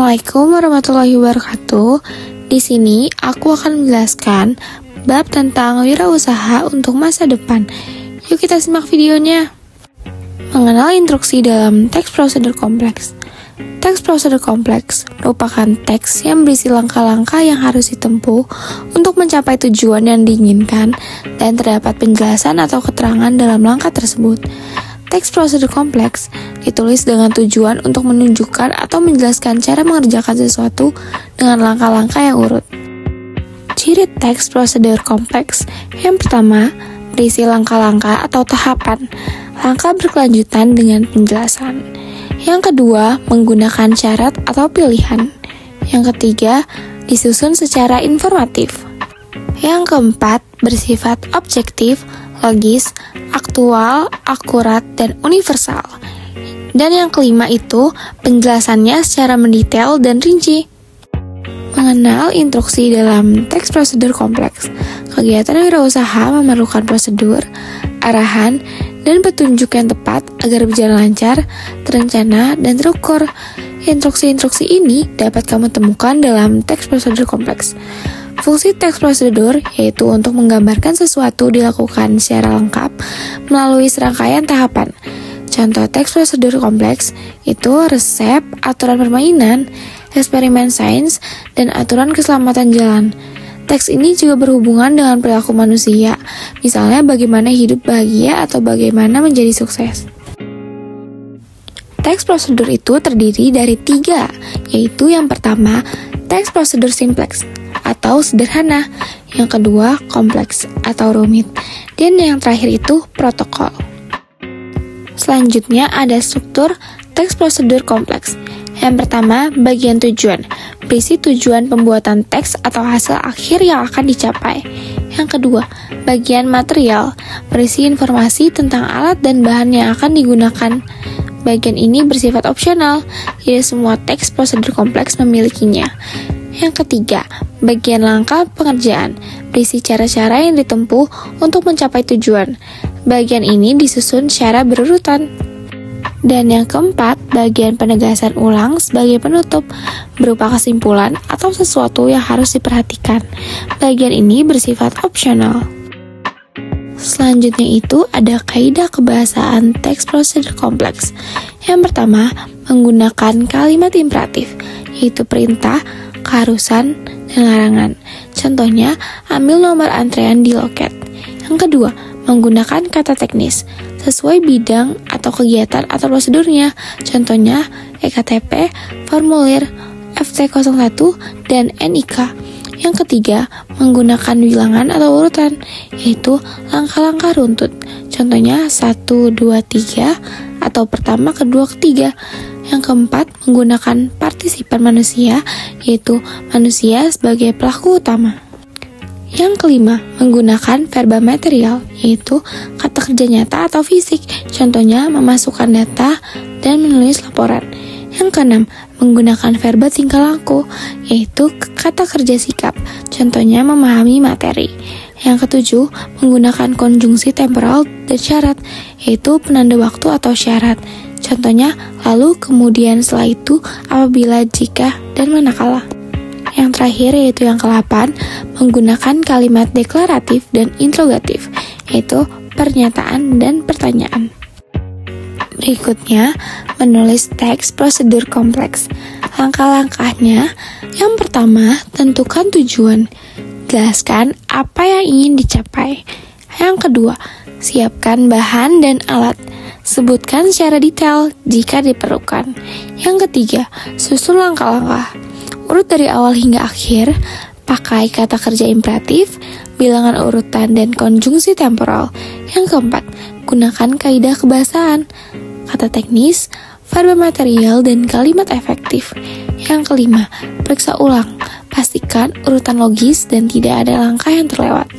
Assalamualaikum warahmatullahi wabarakatuh. Di sini aku akan menjelaskan bab tentang wirausaha untuk masa depan. Yuk kita simak videonya. Mengenal instruksi dalam teks prosedur kompleks. Teks prosedur kompleks merupakan teks yang berisi langkah-langkah yang harus ditempuh untuk mencapai tujuan yang diinginkan dan terdapat penjelasan atau keterangan dalam langkah tersebut. Teks prosedur kompleks ditulis dengan tujuan untuk menunjukkan atau menjelaskan cara mengerjakan sesuatu dengan langkah-langkah yang urut. Ciri teks prosedur kompleks yang pertama, berisi langkah-langkah atau tahapan, langkah berkelanjutan dengan penjelasan. Yang kedua, menggunakan syarat atau pilihan. Yang ketiga, disusun secara informatif. Yang keempat, bersifat objektif, logis, aktual, akurat, dan universal. Dan yang kelima itu, penjelasannya secara mendetail dan rinci. Mengenal instruksi dalam teks prosedur kompleks. Kegiatan wirausaha memerlukan prosedur, arahan, dan petunjuk yang tepat agar berjalan lancar, terencana, dan terukur. Instruksi-instruksi ini dapat kamu temukan dalam teks prosedur kompleks. Fungsi teks prosedur yaitu untuk menggambarkan sesuatu dilakukan secara lengkap melalui serangkaian tahapan. Contoh teks prosedur kompleks itu resep, aturan permainan, eksperimen sains, dan aturan keselamatan jalan. Teks ini juga berhubungan dengan perilaku manusia, misalnya bagaimana hidup bahagia atau bagaimana menjadi sukses. Teks prosedur itu terdiri dari 3, yaitu yang pertama, teks prosedur simplex atau sederhana, yang kedua, kompleks atau rumit, dan yang terakhir itu protokol. Selanjutnya ada struktur teks prosedur kompleks. Yang pertama, bagian tujuan, berisi tujuan pembuatan teks atau hasil akhir yang akan dicapai. Yang kedua, bagian material, berisi informasi tentang alat dan bahan yang akan digunakan. Bagian ini bersifat opsional, tidak semua teks prosedur kompleks memilikinya. Yang ketiga, bagian langkah pengerjaan, berisi cara-cara yang ditempuh untuk mencapai tujuan. Bagian ini disusun secara berurutan. Dan yang keempat, bagian penegasan ulang sebagai penutup, berupa kesimpulan atau sesuatu yang harus diperhatikan. Bagian ini bersifat opsional. Selanjutnya itu ada kaidah kebahasaan teks prosedur kompleks. Yang pertama, menggunakan kalimat imperatif, yaitu perintah, keharusan, dan larangan. Contohnya, ambil nomor antrean di loket. Yang kedua, menggunakan kata teknis, sesuai bidang atau kegiatan atau prosedurnya. Contohnya, EKTP, formulir, FT01, dan NIK. Yang ketiga, menggunakan bilangan atau urutan, yaitu langkah-langkah runtut. Contohnya 1, 2, 3, atau pertama, kedua, ketiga. Yang keempat, menggunakan partisipan manusia, yaitu manusia sebagai pelaku utama. Yang kelima, menggunakan verba material, yaitu kata kerja nyata atau fisik. Contohnya, memasukkan data dan menulis laporan. Yang keenam, menggunakan verba tingkah laku, yaitu kata kerja sikap. Contohnya, memahami materi. Yang ketujuh, menggunakan konjungsi temporal dan syarat, yaitu penanda waktu atau syarat. Contohnya, lalu, kemudian, setelah itu, apabila, jika, dan manakala. Yang terakhir yaitu yang ke-8, menggunakan kalimat deklaratif dan interrogatif, yaitu pernyataan dan pertanyaan. Berikutnya, menulis teks prosedur kompleks. Langkah-langkahnya, yang pertama, tentukan tujuan. Jelaskan apa yang ingin dicapai. Yang kedua, siapkan bahan dan alat. Sebutkan secara detail jika diperlukan. Yang ketiga, susun langkah-langkah. Urut dari awal hingga akhir, pakai kata kerja imperatif, bilangan urutan, dan konjungsi temporal. Yang keempat, gunakan kaidah kebahasaan, kata teknis, verba material, dan kalimat efektif. Yang kelima, periksa ulang, pastikan urutan logis dan tidak ada langkah yang terlewat.